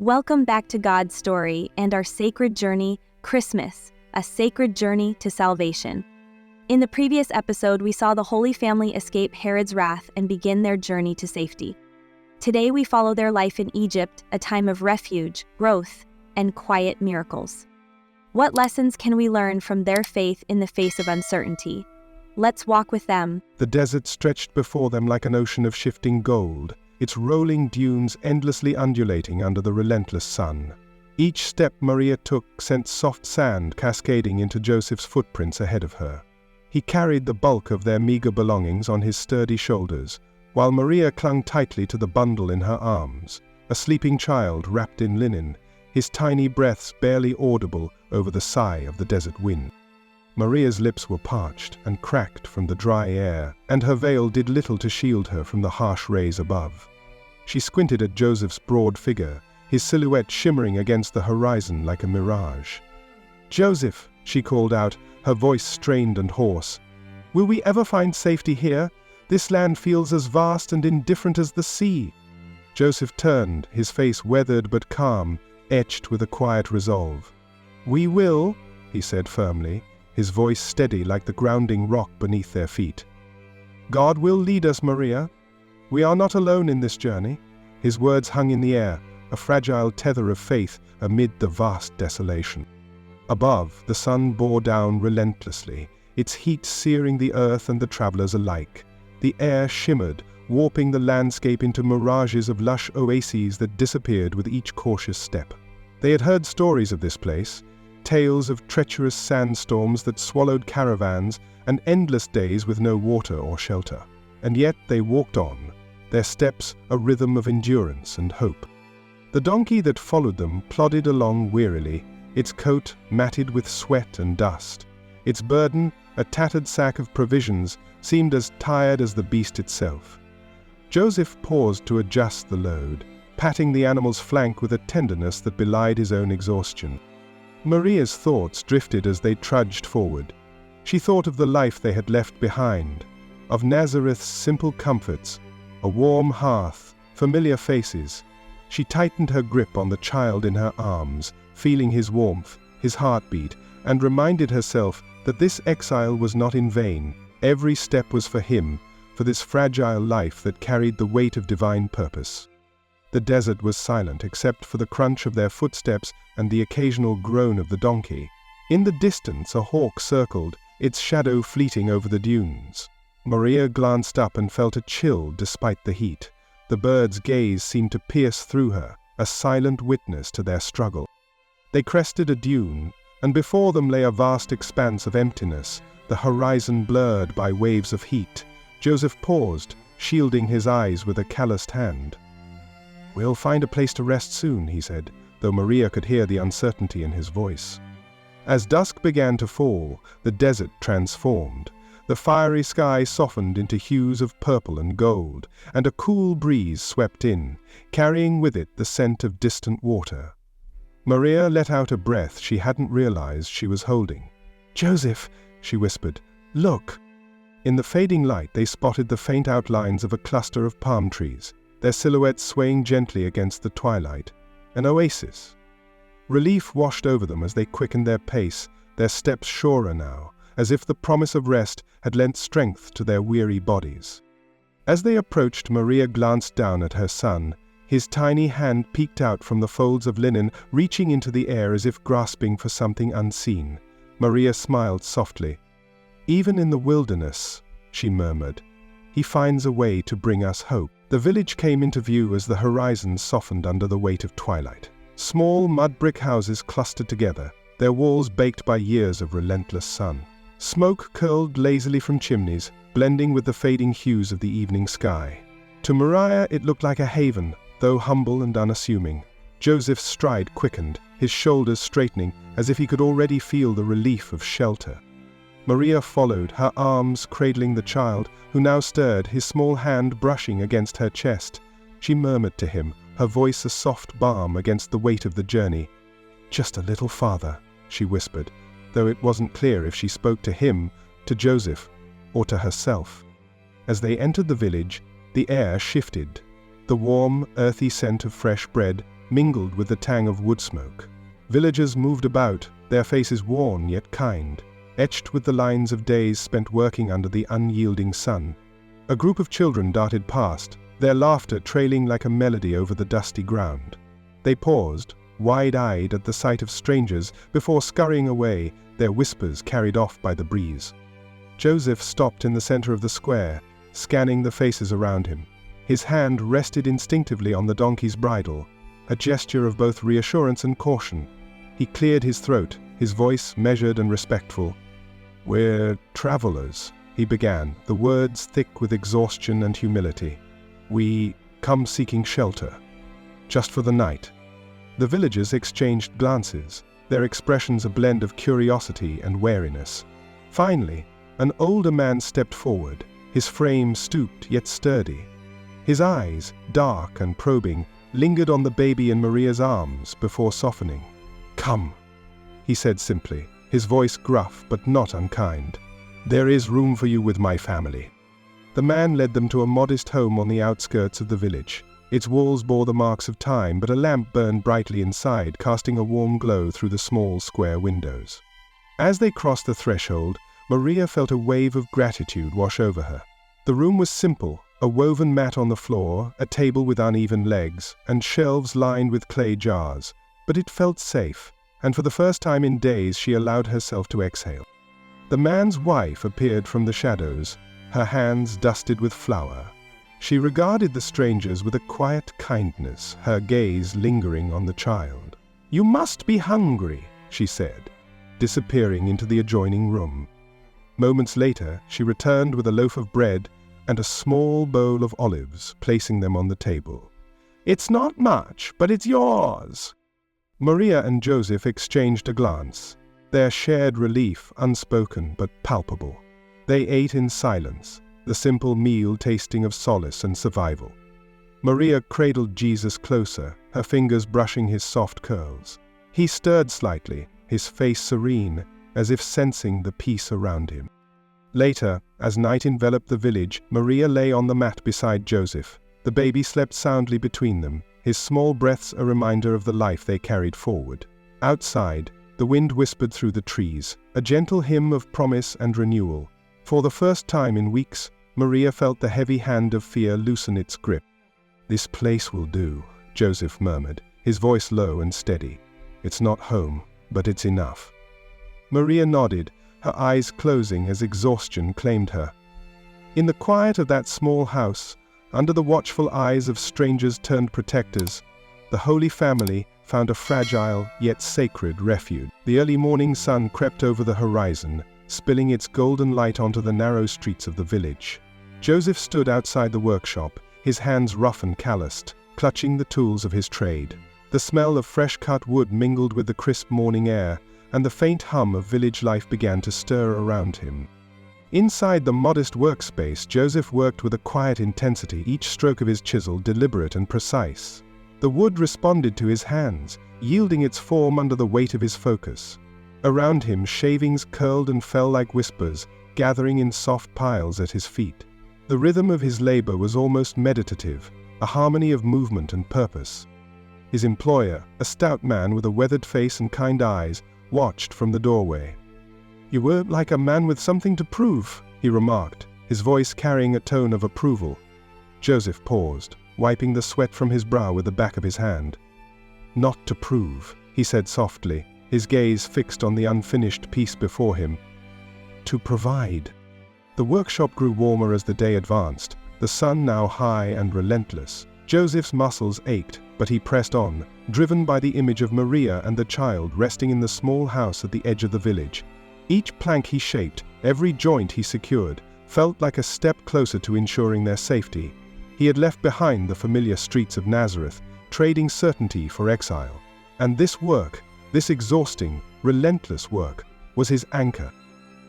Welcome back to God's story and our sacred journey, Christmas, a sacred journey to salvation. In the previous episode, we saw the Holy Family escape Herod's wrath and begin their journey to safety. Today, we follow their life in Egypt, a time of refuge, growth, and quiet miracles. What lessons can we learn from their faith in the face of uncertainty? Let's walk with them. The desert stretched before them like an ocean of shifting gold, its rolling dunes endlessly undulating under the relentless sun. Each step Maria took sent soft sand cascading into Joseph's footprints ahead of her. He carried the bulk of their meager belongings on his sturdy shoulders, while Maria clung tightly to the bundle in her arms, a sleeping child wrapped in linen, his tiny breaths barely audible over the sigh of the desert wind. Maria's lips were parched and cracked from the dry air, and her veil did little to shield her from the harsh rays above. She squinted at Joseph's broad figure, his silhouette shimmering against the horizon like a mirage. "Joseph," she called out, her voice strained and hoarse, "will we ever find safety here? This land feels as vast and indifferent as the sea." Joseph turned, his face weathered but calm, etched with a quiet resolve. "We will," he said firmly, his voice steady like the grounding rock beneath their feet. "God will lead us, Maria. We are not alone in this journey." His words hung in the air, a fragile tether of faith amid the vast desolation. Above, the sun bore down relentlessly, its heat searing the earth and the travelers alike. The air shimmered, warping the landscape into mirages of lush oases that disappeared with each cautious step. They had heard stories of this place, tales of treacherous sandstorms that swallowed caravans and endless days with no water or shelter. And yet they walked on, their steps a rhythm of endurance and hope. The donkey that followed them plodded along wearily, its coat matted with sweat and dust. Its burden, a tattered sack of provisions, seemed as tired as the beast itself. Joseph paused to adjust the load, patting the animal's flank with a tenderness that belied his own exhaustion. Maria's thoughts drifted as they trudged forward. She thought of the life they had left behind, of Nazareth's simple comforts, a warm hearth, familiar faces. She tightened her grip on the child in her arms, feeling his warmth, his heartbeat, and reminded herself that this exile was not in vain. Every step was for him, for this fragile life that carried the weight of divine purpose. The desert was silent except for the crunch of their footsteps and the occasional groan of the donkey. In the distance a hawk circled, its shadow fleeting over the dunes. Maria glanced up and felt a chill despite the heat. The bird's gaze seemed to pierce through her, a silent witness to their struggle. They crested a dune, and before them lay a vast expanse of emptiness, the horizon blurred by waves of heat. Joseph paused, shielding his eyes with a calloused hand. "We'll find a place to rest soon," he said, though Maria could hear the uncertainty in his voice. As dusk began to fall, the desert transformed. The fiery sky softened into hues of purple and gold, and a cool breeze swept in, carrying with it the scent of distant water. Maria let out a breath she hadn't realized she was holding. "Joseph," she whispered, "look." In the fading light they spotted the faint outlines of a cluster of palm trees, their silhouettes swaying gently against the twilight. An oasis. Relief washed over them as they quickened their pace, their steps surer now, as if the promise of rest had lent strength to their weary bodies. As they approached, Maria glanced down at her son. His tiny hand peeked out from the folds of linen, reaching into the air as if grasping for something unseen. Maria smiled softly. "Even in the wilderness," she murmured, "he finds a way to bring us hope." The village came into view as the horizon softened under the weight of twilight. Small mud brick houses clustered together, their walls baked by years of relentless sun. Smoke curled lazily from chimneys, blending with the fading hues of the evening sky. To Maria it looked like a haven, though humble and unassuming. Joseph's stride quickened, his shoulders straightening, as if he could already feel the relief of shelter. Maria followed, her arms cradling the child, who now stirred, his small hand brushing against her chest. She murmured to him, her voice a soft balm against the weight of the journey. "Just a little farther," she whispered, though it wasn't clear if she spoke to him, to Joseph, or to herself. As they entered the village, the air shifted. The warm, earthy scent of fresh bread, mingled with the tang of wood smoke. Villagers moved about, their faces worn yet kind, etched with the lines of days spent working under the unyielding sun. A group of children darted past, their laughter trailing like a melody over the dusty ground. They paused, wide-eyed at the sight of strangers, before scurrying away, their whispers carried off by the breeze. Joseph stopped in the center of the square, scanning the faces around him. His hand rested instinctively on the donkey's bridle, a gesture of both reassurance and caution. He cleared his throat, his voice measured and respectful. "We're travelers," he began, the words thick with exhaustion and humility. "We come seeking shelter, just for the night." The villagers exchanged glances, their expressions a blend of curiosity and wariness. Finally, an older man stepped forward, his frame stooped yet sturdy. His eyes, dark and probing, lingered on the baby in Maria's arms before softening. "Come," he said simply, his voice gruff but not unkind. "There is room for you with my family." The man led them to a modest home on the outskirts of the village. Its walls bore the marks of time, but a lamp burned brightly inside, casting a warm glow through the small square windows. As they crossed the threshold, Maria felt a wave of gratitude wash over her. The room was simple, a woven mat on the floor, a table with uneven legs, and shelves lined with clay jars. But it felt safe, and for the first time in days she allowed herself to exhale. The man's wife appeared from the shadows, her hands dusted with flour. She regarded the strangers with a quiet kindness, her gaze lingering on the child. "You must be hungry," she said, disappearing into the adjoining room. Moments later, she returned with a loaf of bread and a small bowl of olives, placing them on the table. "It's not much, but it's yours." Maria and Joseph exchanged a glance, their shared relief unspoken but palpable. They ate in silence, the simple meal tasting of solace and survival. Maria cradled Jesus closer, her fingers brushing his soft curls. He stirred slightly, his face serene, as if sensing the peace around him. Later, as night enveloped the village, Maria lay on the mat beside Joseph. The baby slept soundly between them, his small breaths a reminder of the life they carried forward. Outside, the wind whispered through the trees, a gentle hymn of promise and renewal. For the first time in weeks, Maria felt the heavy hand of fear loosen its grip. "This place will do," Joseph murmured, his voice low and steady. "It's not home, but it's enough." Maria nodded, her eyes closing as exhaustion claimed her. In the quiet of that small house, under the watchful eyes of strangers turned protectors, the Holy Family found a fragile yet sacred refuge. The early morning sun crept over the horizon, spilling its golden light onto the narrow streets of the village. Joseph stood outside the workshop, his hands rough and calloused, clutching the tools of his trade. The smell of fresh-cut wood mingled with the crisp morning air, and the faint hum of village life began to stir around him. Inside the modest workspace, Joseph worked with a quiet intensity, each stroke of his chisel deliberate and precise. The wood responded to his hands, yielding its form under the weight of his focus. Around him, shavings curled and fell like whispers, gathering in soft piles at his feet. The rhythm of his labor was almost meditative, a harmony of movement and purpose. His employer, a stout man with a weathered face and kind eyes, watched from the doorway. "You were like a man with something to prove," he remarked, his voice carrying a tone of approval. Joseph paused, wiping the sweat from his brow with the back of his hand. "Not to prove," he said softly, his gaze fixed on the unfinished piece before him. "To provide." The workshop grew warmer as the day advanced, the sun now high and relentless. Joseph's muscles ached, but he pressed on, driven by the image of Maria and the child resting in the small house at the edge of the village. Each plank he shaped, every joint he secured, felt like a step closer to ensuring their safety. He had left behind the familiar streets of Nazareth, trading certainty for exile. And this work, this exhausting, relentless work, was his anchor.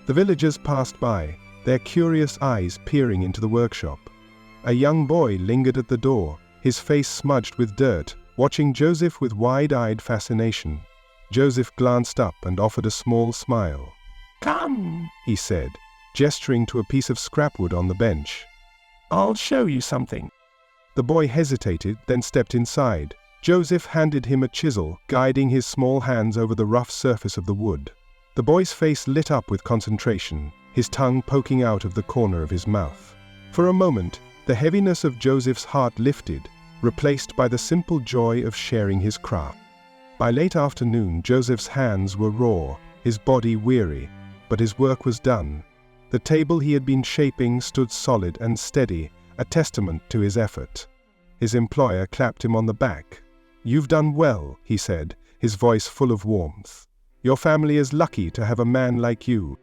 The villagers passed by, their curious eyes peering into the workshop. A young boy lingered at the door, his face smudged with dirt, watching Joseph with wide-eyed fascination. Joseph glanced up and offered a small smile. "Come," he said, gesturing to a piece of scrapwood on the bench. "I'll show you something." The boy hesitated, then stepped inside, Joseph handed him a chisel, guiding his small hands over the rough surface of the wood. The boy's face lit up with concentration, his tongue poking out of the corner of his mouth. For a moment, the heaviness of Joseph's heart lifted, replaced by the simple joy of sharing his craft. By late afternoon, Joseph's hands were raw, his body weary, but his work was done. The table he had been shaping stood solid and steady, a testament to his effort. His employer clapped him on the back. "You've done well," he said, his voice full of warmth. "Your family is lucky to have a man like you."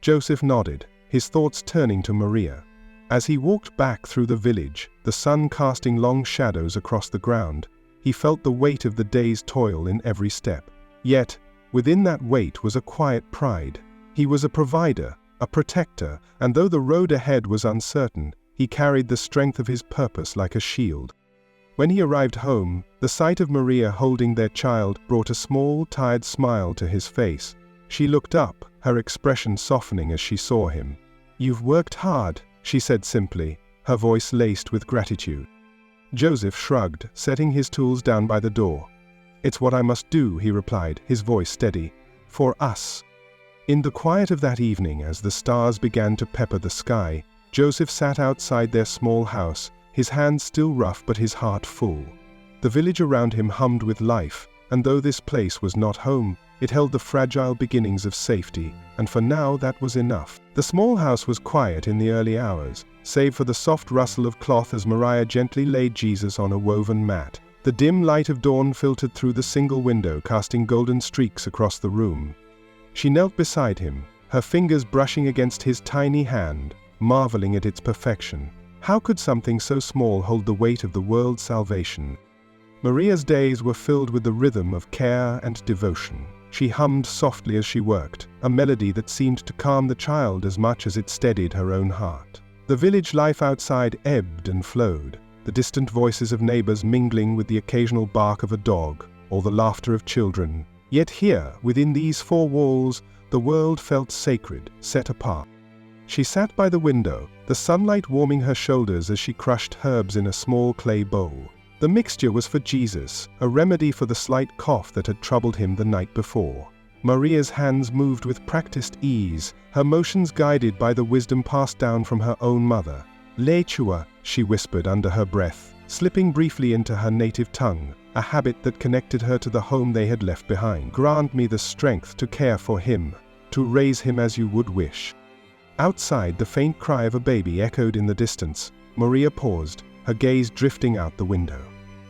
Joseph nodded, his thoughts turning to Maria. As he walked back through the village, the sun casting long shadows across the ground, he felt the weight of the day's toil in every step. Yet, within that weight was a quiet pride. He was a provider, a protector, and though the road ahead was uncertain, he carried the strength of his purpose like a shield. When he arrived home, the sight of Maria holding their child brought a small, tired smile to his face. She looked up, her expression softening as she saw him. "You've worked hard," she said simply, her voice laced with gratitude. Joseph shrugged, setting his tools down by the door. "It's what I must do," he replied, his voice steady. "For us." In the quiet of that evening, as the stars began to pepper the sky, Joseph sat outside their small house, his hands still rough but his heart full. The village around him hummed with life, and though this place was not home, it held the fragile beginnings of safety, and for now that was enough. The small house was quiet in the early hours, save for the soft rustle of cloth as Maria gently laid Jesus on a woven mat. The dim light of dawn filtered through the single window, casting golden streaks across the room. She knelt beside him, her fingers brushing against his tiny hand, marveling at its perfection. How could something so small hold the weight of the world's salvation? Maria's days were filled with the rhythm of care and devotion. She hummed softly as she worked, a melody that seemed to calm the child as much as it steadied her own heart. The village life outside ebbed and flowed, the distant voices of neighbors mingling with the occasional bark of a dog, or the laughter of children. Yet here, within these four walls, the world felt sacred, set apart. She sat by the window, the sunlight warming her shoulders as she crushed herbs in a small clay bowl. The mixture was for Jesus, a remedy for the slight cough that had troubled him the night before. Maria's hands moved with practiced ease, her motions guided by the wisdom passed down from her own mother. "Lechua," she whispered under her breath, slipping briefly into her native tongue, a habit that connected her to the home they had left behind. "Grant me the strength to care for him, to raise him as you would wish." Outside, the faint cry of a baby echoed in the distance. Maria paused, her gaze drifting out the window.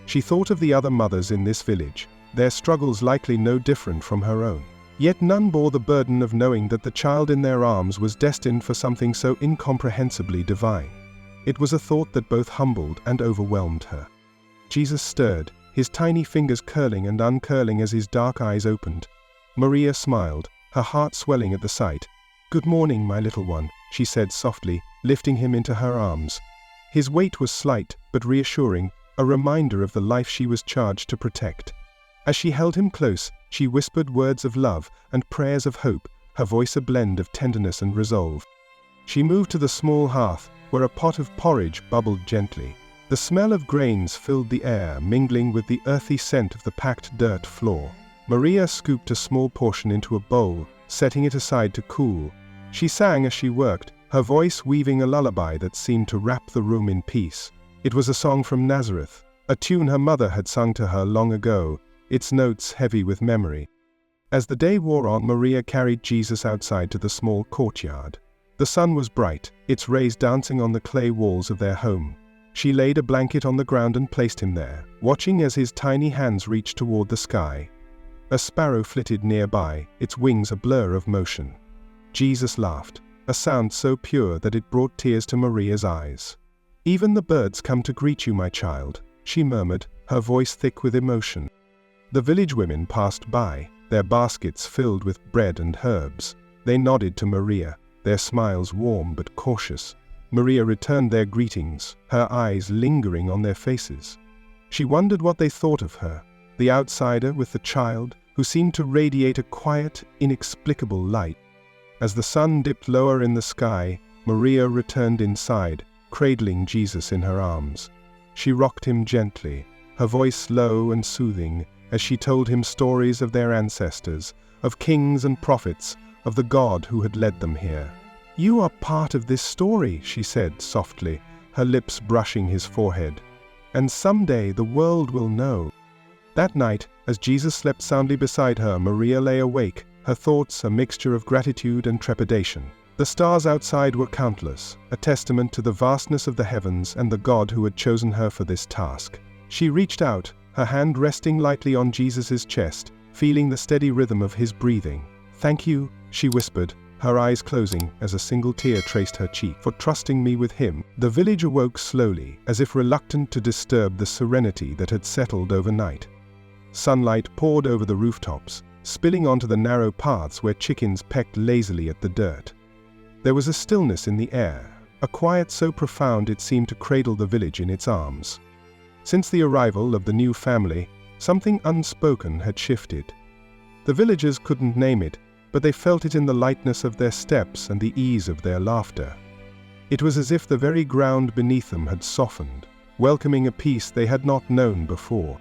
She thought of the other mothers in this village, their struggles likely no different from her own. Yet none bore the burden of knowing that the child in their arms was destined for something so incomprehensibly divine. It was a thought that both humbled and overwhelmed her. Jesus stirred, his tiny fingers curling and uncurling as his dark eyes opened. Maria smiled, her heart swelling at the sight. "Good morning, my little one," she said softly, lifting him into her arms. His weight was slight, but reassuring, a reminder of the life she was charged to protect. As she held him close, she whispered words of love and prayers of hope, her voice a blend of tenderness and resolve. She moved to the small hearth, where a pot of porridge bubbled gently. The smell of grains filled the air, mingling with the earthy scent of the packed dirt floor. Maria scooped a small portion into a bowl, setting it aside to cool. She sang as she worked, her voice weaving a lullaby that seemed to wrap the room in peace. It was a song from Nazareth, a tune her mother had sung to her long ago, its notes heavy with memory. As the day wore on, Maria carried Jesus outside to the small courtyard. The sun was bright, its rays dancing on the clay walls of their home. She laid a blanket on the ground and placed him there, watching as his tiny hands reached toward the sky. A sparrow flitted nearby, its wings a blur of motion. Jesus laughed, a sound so pure that it brought tears to Maria's eyes. "Even the birds come to greet you, my child," she murmured, her voice thick with emotion. The village women passed by, their baskets filled with bread and herbs. They nodded to Maria, their smiles warm but cautious. Maria returned their greetings, her eyes lingering on their faces. She wondered what they thought of her, the outsider with the child, who seemed to radiate a quiet, inexplicable light. As the sun dipped lower in the sky, Maria returned inside, cradling Jesus in her arms. She rocked him gently, her voice low and soothing as she told him stories of their ancestors, of kings and prophets, of the God who had led them here. "You are part of this story," she said softly, her lips brushing his forehead. "And someday the world will know." That night, as Jesus slept soundly beside her, Maria lay awake, her thoughts a mixture of gratitude and trepidation. The stars outside were countless, a testament to the vastness of the heavens and the God who had chosen her for this task. She reached out, her hand resting lightly on Jesus' chest, feeling the steady rhythm of his breathing. "Thank you," she whispered, her eyes closing as a single tear traced her cheek, "for trusting me with him." The village awoke slowly, as if reluctant to disturb the serenity that had settled overnight. Sunlight poured over the rooftops, spilling onto the narrow paths where chickens pecked lazily at the dirt. There was a stillness in the air, a quiet so profound it seemed to cradle the village in its arms. Since the arrival of the new family, something unspoken had shifted. The villagers couldn't name it, but they felt it in the lightness of their steps and the ease of their laughter. It was as if the very ground beneath them had softened, welcoming a peace they had not known before.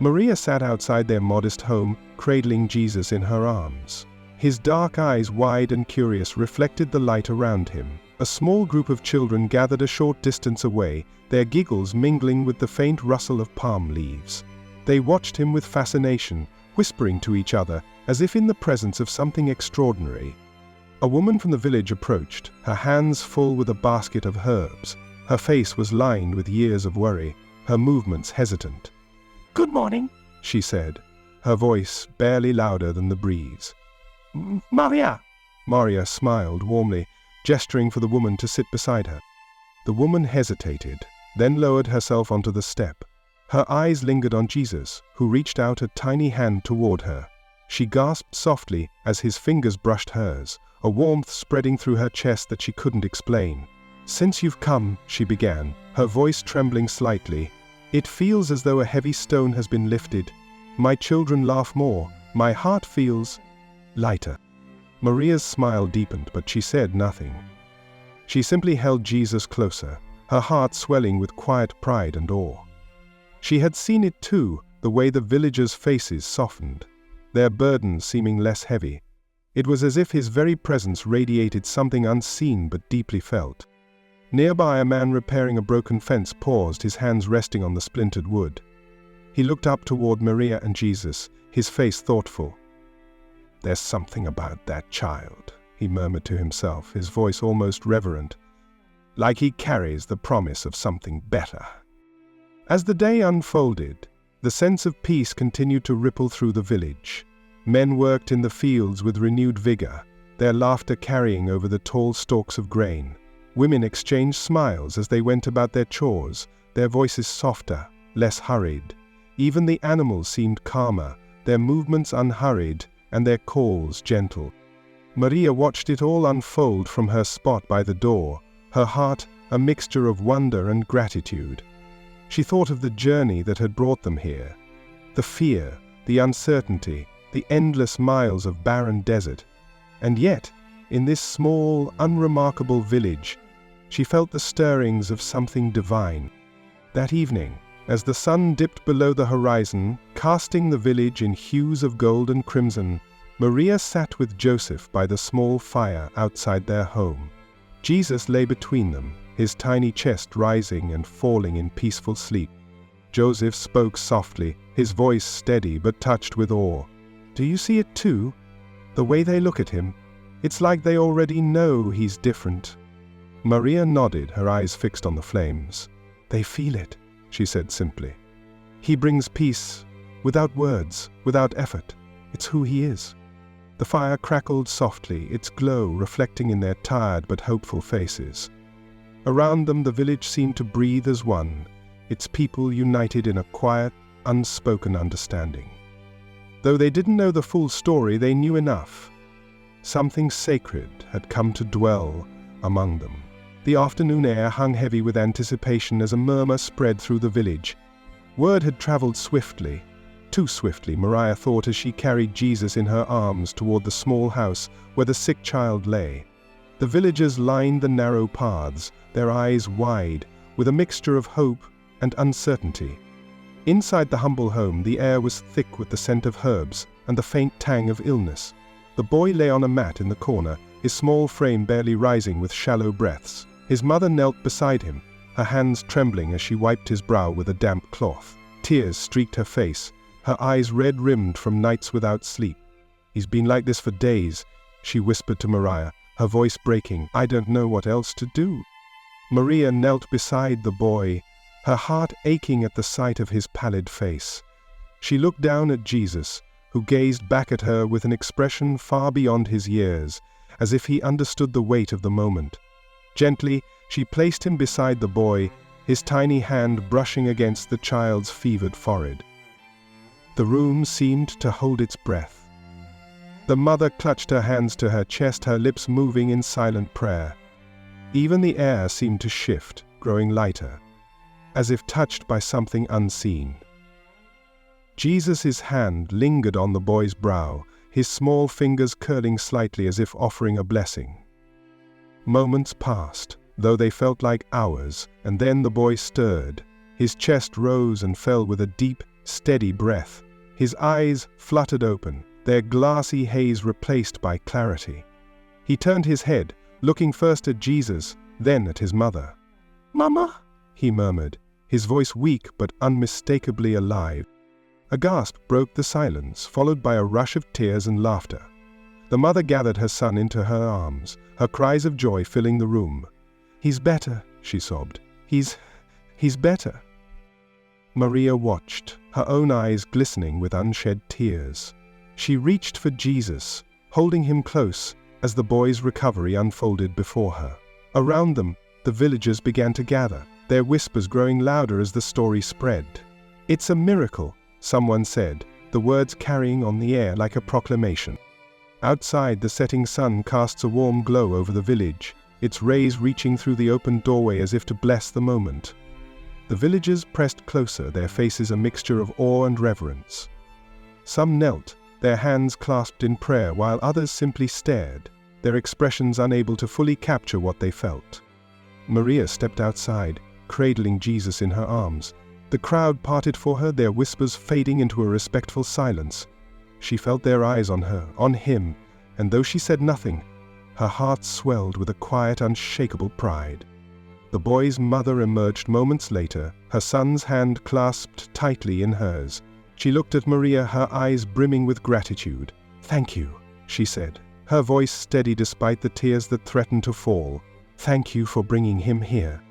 Maria sat outside their modest home, cradling Jesus in her arms. His dark eyes, wide and curious, reflected the light around him. A small group of children gathered a short distance away, their giggles mingling with the faint rustle of palm leaves. They watched him with fascination, whispering to each other, as if in the presence of something extraordinary. A woman from the village approached, her hands full with a basket of herbs. Her face was lined with years of worry, her movements hesitant. "Good morning," she said, her voice barely louder than the breeze. "Maria." Maria smiled warmly, gesturing for the woman to sit beside her. The woman hesitated, then lowered herself onto the step. Her eyes lingered on Jesus, who reached out a tiny hand toward her. She gasped softly as his fingers brushed hers, a warmth spreading through her chest that she couldn't explain. "Since you've come," she began, her voice trembling slightly, "it feels as though a heavy stone has been lifted. My children laugh more, my heart feels lighter." Maria's smile deepened, but she said nothing. She simply held Jesus closer, her heart swelling with quiet pride and awe. She had seen it too, the way the villagers' faces softened, their burdens seeming less heavy. It was as if his very presence radiated something unseen but deeply felt. Nearby, a man repairing a broken fence paused, his hands resting on the splintered wood. He looked up toward Maria and Jesus, his face thoughtful. "There's something about that child," he murmured to himself, his voice almost reverent, "like he carries the promise of something better." As the day unfolded, the sense of peace continued to ripple through the village. Men worked in the fields with renewed vigor, their laughter carrying over the tall stalks of grain. Women exchanged smiles as they went about their chores, their voices softer, less hurried. Even the animals seemed calmer, their movements unhurried, and their calls gentle. Maria watched it all unfold from her spot by the door, her heart a mixture of wonder and gratitude. She thought of the journey that had brought them here, the fear, the uncertainty, the endless miles of barren desert. And yet, in this small, unremarkable village, she felt the stirrings of something divine. That evening, as the sun dipped below the horizon, casting the village in hues of gold and crimson, Maria sat with Joseph by the small fire outside their home. Jesus lay between them, his tiny chest rising and falling in peaceful sleep. Joseph spoke softly, his voice steady but touched with awe. "Do you see it too? The way they look at him, it's like they already know he's different." Maria nodded, her eyes fixed on the flames. "They feel it," she said simply. "He brings peace, without words, without effort. It's who he is." The fire crackled softly, its glow reflecting in their tired but hopeful faces. Around them the village seemed to breathe as one, its people united in a quiet, unspoken understanding. Though they didn't know the full story, they knew enough. Something sacred had come to dwell among them. The afternoon air hung heavy with anticipation as a murmur spread through the village. Word had traveled swiftly, too swiftly, Maria thought as she carried Jesus in her arms toward the small house where the sick child lay. The villagers lined the narrow paths, their eyes wide, with a mixture of hope and uncertainty. Inside the humble home, the air was thick with the scent of herbs and the faint tang of illness. The boy lay on a mat in the corner, his small frame barely rising with shallow breaths. His mother knelt beside him, her hands trembling as she wiped his brow with a damp cloth. Tears streaked her face, her eyes red-rimmed from nights without sleep. "He's been like this for days," she whispered to Maria, her voice breaking. "I don't know what else to do." Maria knelt beside the boy, her heart aching at the sight of his pallid face. She looked down at Jesus, who gazed back at her with an expression far beyond his years, as if he understood the weight of the moment. Gently, she placed him beside the boy, his tiny hand brushing against the child's fevered forehead. The room seemed to hold its breath. The mother clutched her hands to her chest, her lips moving in silent prayer. Even the air seemed to shift, growing lighter, as if touched by something unseen. Jesus' hand lingered on the boy's brow, his small fingers curling slightly as if offering a blessing. Moments passed, though they felt like hours, and then the boy stirred. His chest rose and fell with a deep, steady breath. His eyes fluttered open, their glassy haze replaced by clarity. He turned his head, looking first at Jesus, then at his mother. "Mama?" he murmured, his voice weak but unmistakably alive. A gasp broke the silence, followed by a rush of tears and laughter. The mother gathered her son into her arms, her cries of joy filling the room. "He's better," she sobbed. He's better." Maria watched, her own eyes glistening with unshed tears. She reached for Jesus, holding him close as the boy's recovery unfolded before her. Around them, the villagers began to gather, their whispers growing louder as the story spread. "It's a miracle," someone said, the words carrying on the air like a proclamation. Outside, the setting sun casts a warm glow over the village, its rays reaching through the open doorway as if to bless the moment. The villagers pressed closer, their faces a mixture of awe and reverence. Some knelt, their hands clasped in prayer, while others simply stared, their expressions unable to fully capture what they felt. Maria stepped outside, cradling Jesus in her arms. The crowd parted for her, their whispers fading into a respectful silence. She felt their eyes on her, on him, and though she said nothing, her heart swelled with a quiet, unshakable pride. The boy's mother emerged moments later, her son's hand clasped tightly in hers. She looked at Maria, her eyes brimming with gratitude. "Thank you," she said, her voice steady despite the tears that threatened to fall. "Thank you for bringing him here."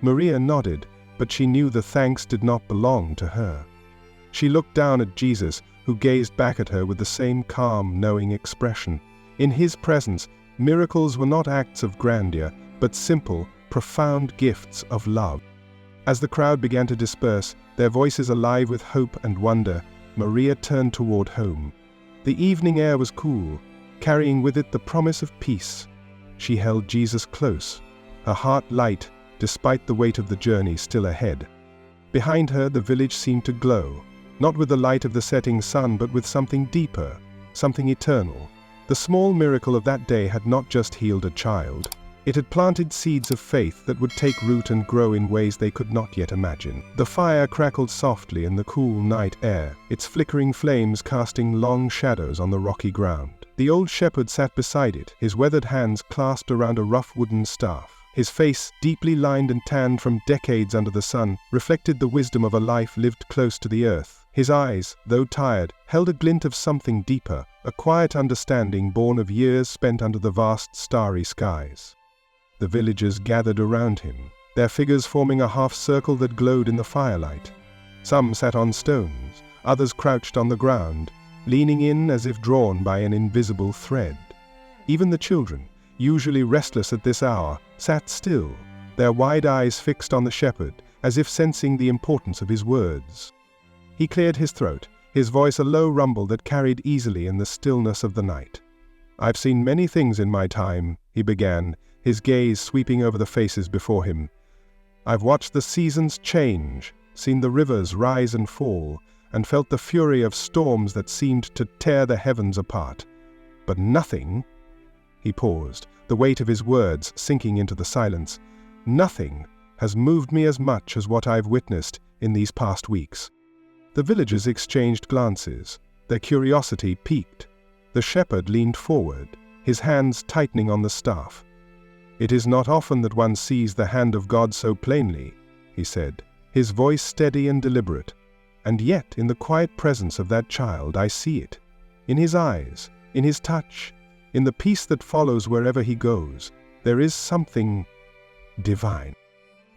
Maria nodded, but she knew the thanks did not belong to her. She looked down at Jesus, who gazed back at her with the same calm, knowing expression. In his presence, miracles were not acts of grandeur, but simple, profound gifts of love. As the crowd began to disperse, their voices alive with hope and wonder, Maria turned toward home. The evening air was cool, carrying with it the promise of peace. She held Jesus close, her heart light, despite the weight of the journey still ahead. Behind her, the village seemed to glow, not with the light of the setting sun, but with something deeper, something eternal. The small miracle of that day had not just healed a child. It had planted seeds of faith that would take root and grow in ways they could not yet imagine. The fire crackled softly in the cool night air, its flickering flames casting long shadows on the rocky ground. The old shepherd sat beside it, his weathered hands clasped around a rough wooden staff. His face, deeply lined and tanned from decades under the sun, reflected the wisdom of a life lived close to the earth. His eyes, though tired, held a glint of something deeper, a quiet understanding born of years spent under the vast starry skies. The villagers gathered around him, their figures forming a half-circle that glowed in the firelight. Some sat on stones, others crouched on the ground, leaning in as if drawn by an invisible thread. Even the children, usually restless at this hour, sat still, their wide eyes fixed on the shepherd, as if sensing the importance of his words. He cleared his throat, his voice a low rumble that carried easily in the stillness of the night. "I've seen many things in my time," he began, his gaze sweeping over the faces before him. "I've watched the seasons change, seen the rivers rise and fall, and felt the fury of storms that seemed to tear the heavens apart. But nothing—" He paused, the weight of his words sinking into the silence. "Nothing has moved me as much as what I've witnessed in these past weeks." The villagers exchanged glances, their curiosity piqued. The shepherd leaned forward, his hands tightening on the staff. "It is not often that one sees the hand of God so plainly," he said, his voice steady and deliberate. "And yet, in the quiet presence of that child, I see it. In his eyes, in his touch, in the peace that follows wherever he goes, there is something divine."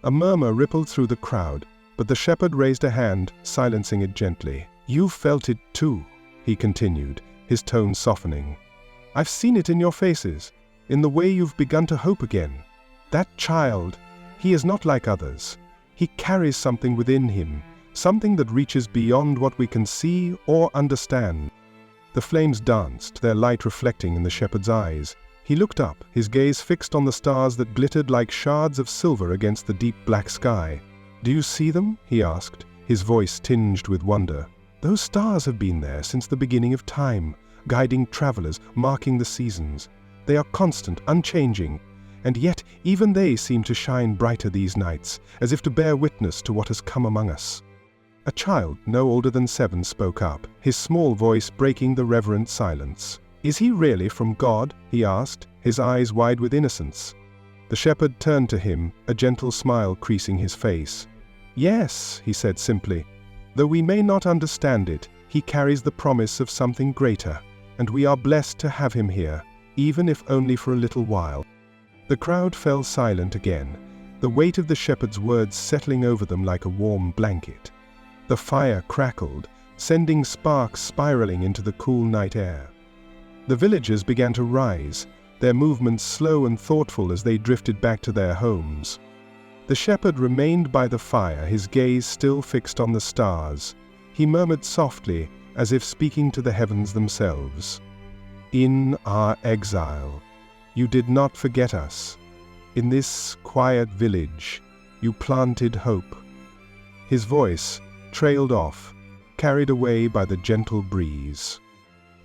A murmur rippled through the crowd, but the shepherd raised a hand, silencing it gently. "You felt it too," he continued, his tone softening. "I've seen it in your faces, in the way you've begun to hope again. That child, he is not like others. He carries something within him, something that reaches beyond what we can see or understand." The flames danced, their light reflecting in the shepherd's eyes. He looked up, his gaze fixed on the stars that glittered like shards of silver against the deep black sky. "Do you see them?" he asked, his voice tinged with wonder. "Those stars have been there since the beginning of time, guiding travelers, marking the seasons. They are constant, unchanging, and yet even they seem to shine brighter these nights, as if to bear witness to what has come among us." A child, no older than 7, spoke up, his small voice breaking the reverent silence. "Is he really from God?" he asked, his eyes wide with innocence. The shepherd turned to him, a gentle smile creasing his face. "Yes," he said simply. "Though we may not understand it, he carries the promise of something greater, and we are blessed to have him here, even if only for a little while." The crowd fell silent again, the weight of the shepherd's words settling over them like a warm blanket. The fire crackled, sending sparks spiraling into the cool night air. The villagers began to rise, their movements slow and thoughtful as they drifted back to their homes. The shepherd remained by the fire, his gaze still fixed on the stars. He murmured softly, as if speaking to the heavens themselves. "In our exile, you did not forget us. In this quiet village, you planted hope." His voice trailed off, carried away by the gentle breeze.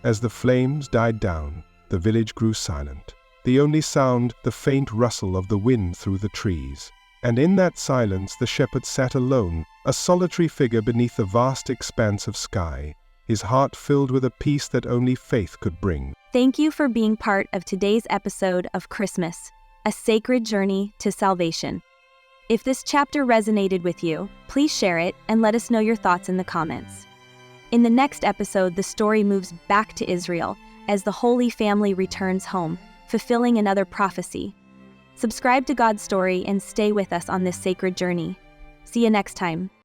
As the flames died down, the village grew silent. The only sound, the faint rustle of the wind through the trees. And in that silence the shepherd sat alone, a solitary figure beneath the vast expanse of sky, his heart filled with a peace that only faith could bring. Thank you for being part of today's episode of Christmas, a sacred journey to salvation. If this chapter resonated with you, please share it and let us know your thoughts in the comments. In the next episode, the story moves back to Israel as the Holy Family returns home, fulfilling another prophecy. Subscribe to God's Story and stay with us on this sacred journey. See you next time.